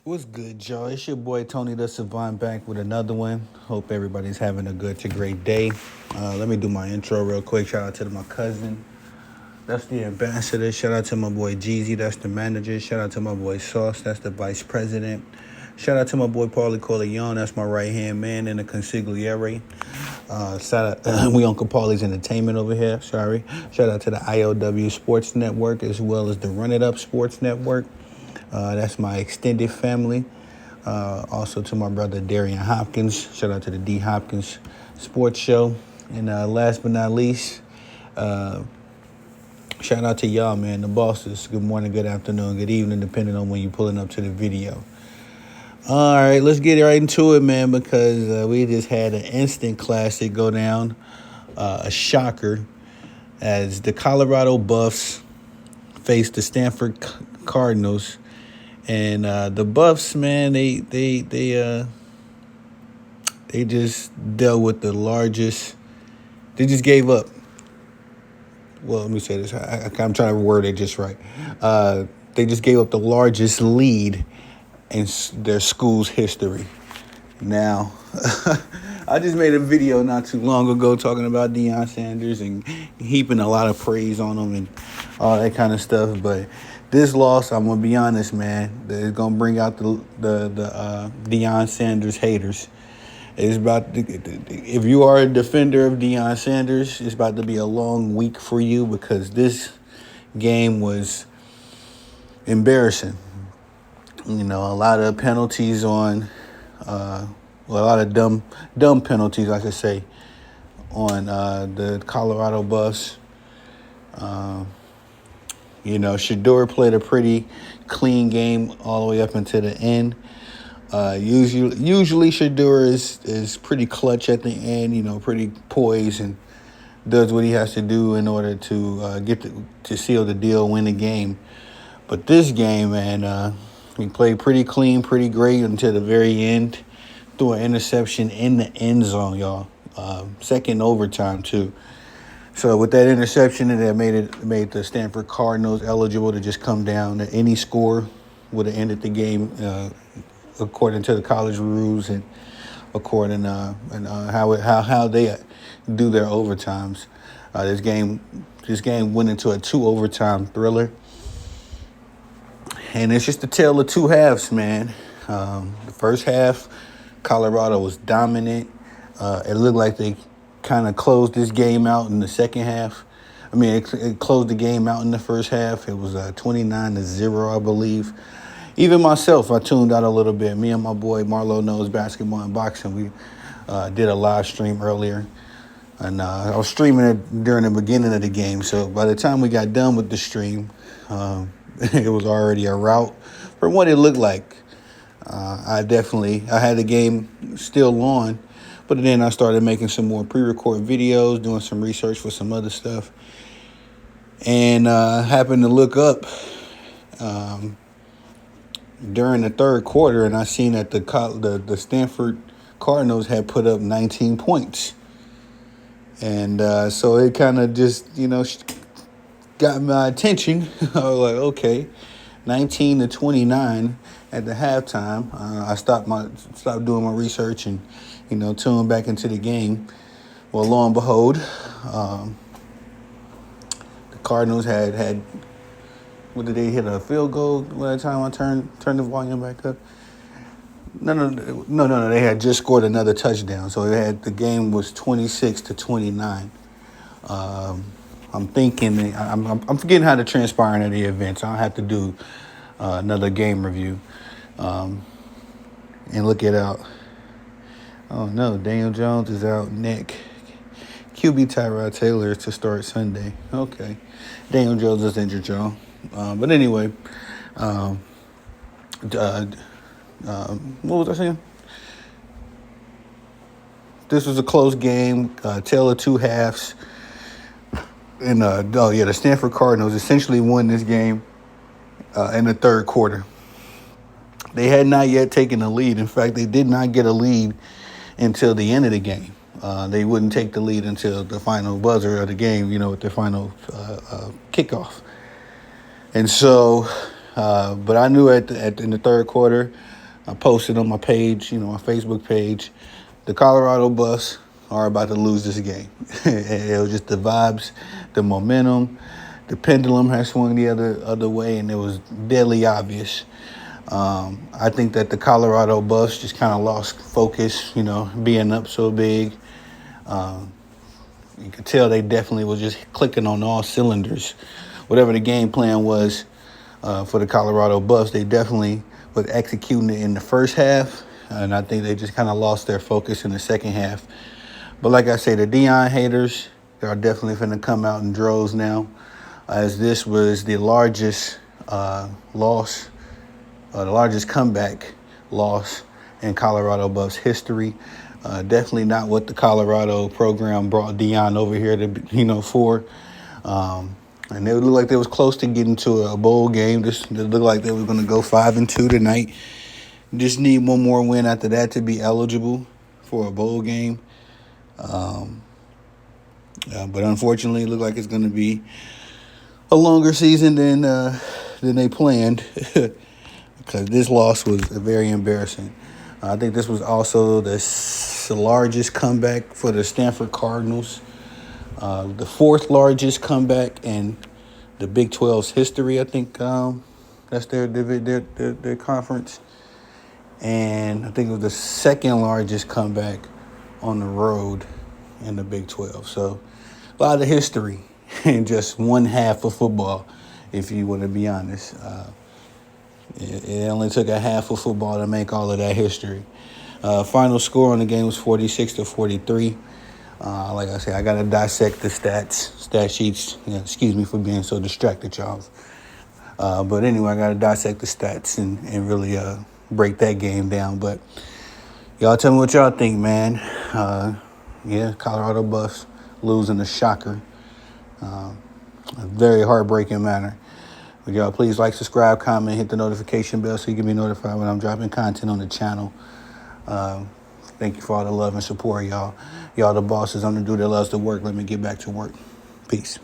What's good, y'all? It's your boy Tony the Savant back with another one. Hope everybody's having a good to great day. Let me do my intro real quick. Shout out to my cousin. That's the ambassador. Shout out to my boy Jeezy. That's the manager. Shout out to my boy Sauce. That's the vice president. Shout out to my boy Paulie Corleone. That's my right hand man in the consigliere. Shout out, we Uncle Paulie's Entertainment over here. Sorry. Shout out to the IOW Sports Network as well as the Run It Up Sports Network. That's my extended family. Also to my brother Darian Hopkins. Shout out to the D Hopkins Sports Show. And last but not least, shout out to y'all, man, the bosses. Good morning, good afternoon, good evening, depending on when you're pulling up to the video. All right, let's get right into it, man, because we just had an instant classic go down, a shocker, as the Colorado Buffs faced the Stanford Cardinals. And the Buffs, man, they just dealt with the largest. They just gave up. Well, let me say this. I'm trying to word it just right. They just gave up the largest lead in their school's history. Now, I just made a video not too long ago talking about Deion Sanders and heaping a lot of praise on him and all that kind of stuff. But this loss, I'm gonna be honest, man, it's gonna bring out the Deion Sanders haters. It's if you are a defender of Deion Sanders, it's about to be a long week for you because this game was embarrassing. You know, a lot of penalties on, a lot of dumb penalties, I should say, on the Colorado Buffs. Shador played a pretty clean game all the way up until the end. Usually Shador is pretty clutch at the end, pretty poised and does what he has to do in order to to seal the deal, win the game. But this game, man, he played pretty clean, pretty great until the very end. Threw an interception in the end zone, y'all. Second overtime, too. So with that interception, that made the Stanford Cardinals eligible to just come down. Any score would have ended the game according to the college rules and according how they do their overtimes. This game went into a 2-overtime thriller. And it's just a tale of two halves, man. The first half, Colorado was dominant. It looked like they kind of closed this game out in the second half. I mean, it closed the game out in the first half. It was 29-0, I believe. Even myself, I tuned out a little bit. Me and my boy Marlo Knows Basketball and Boxing, we did a live stream earlier. And I was streaming it during the beginning of the game. So by the time we got done with the stream, it was already a rout from what it looked like. I had the game still on, but then I started making some more pre-record videos, doing some research for some other stuff, and happened to look up during the third quarter, and I seen that the Stanford Cardinals had put up 19 points, and so it kind of just got my attention. I was like, okay, 19-29 at the halftime. I stopped doing my research and tuned back into the game. Well, lo and behold, the Cardinals had what did they hit, a field goal by the time I turned the volume back up? No. They had just scored another touchdown, so the game was 26-29. I'm thinking I'm forgetting how to transpire into the events. I'll have to do another game review and look it out. Oh no, Daniel Jones is out. Nick QB Tyrod Taylor is to start Sunday. Okay, Daniel Jones is injured, y'all. But anyway, what was I saying? This was a close game, tale of two halves. And the Stanford Cardinals essentially won this game in the third quarter. They had not yet taken the lead. In fact, they did not get a lead until the end of the game. They wouldn't take the lead until the final buzzer of the game, with the final kickoff. And so But I knew in the third quarter, I posted on my page, my Facebook page, the Colorado Buffs are about to lose this game. It was just the vibes, the momentum, the pendulum had swung the other way, and it was deadly obvious. I think that the Colorado Buffs just kind of lost focus, being up so big. You could tell they definitely was just clicking on all cylinders. Whatever the game plan was for the Colorado Buffs, they definitely was executing it in the first half, and I think they just kind of lost their focus in the second half. But like I say, the Deion haters, they are definitely finna come out in droves now, as this was the largest loss, the largest comeback loss in Colorado Buffs history. Definitely not what the Colorado program brought Deion over here to, for. And it looked like they was close to getting to a bowl game. It looked like they were going to go 5-2 tonight. Just need one more win after that to be eligible for a bowl game. But unfortunately, it looked like it's going to be a longer season than they planned, because this loss was very embarrassing. I think this was also the largest comeback for the Stanford Cardinals, the fourth largest comeback in the Big 12's history. I think that's their conference, and I think it was the second largest comeback on the road in the Big 12. So a lot of history in just one half of football, if you want to be honest. It only took a half of football to make all of that history. Final score on the game was 46-43. Like I said, I got to dissect the stat sheets. Excuse me for being so distracted, y'all. But anyway, I got to dissect the stats and really break that game down. But y'all tell me what y'all think, man. Colorado Buffs losing a shocker. A very heartbreaking manner. But y'all, please like, subscribe, comment, hit the notification bell so you can be notified when I'm dropping content on the channel. Thank you for all the love and support, y'all. Y'all the bosses. I'm the dude that loves to work. Let me get back to work. Peace.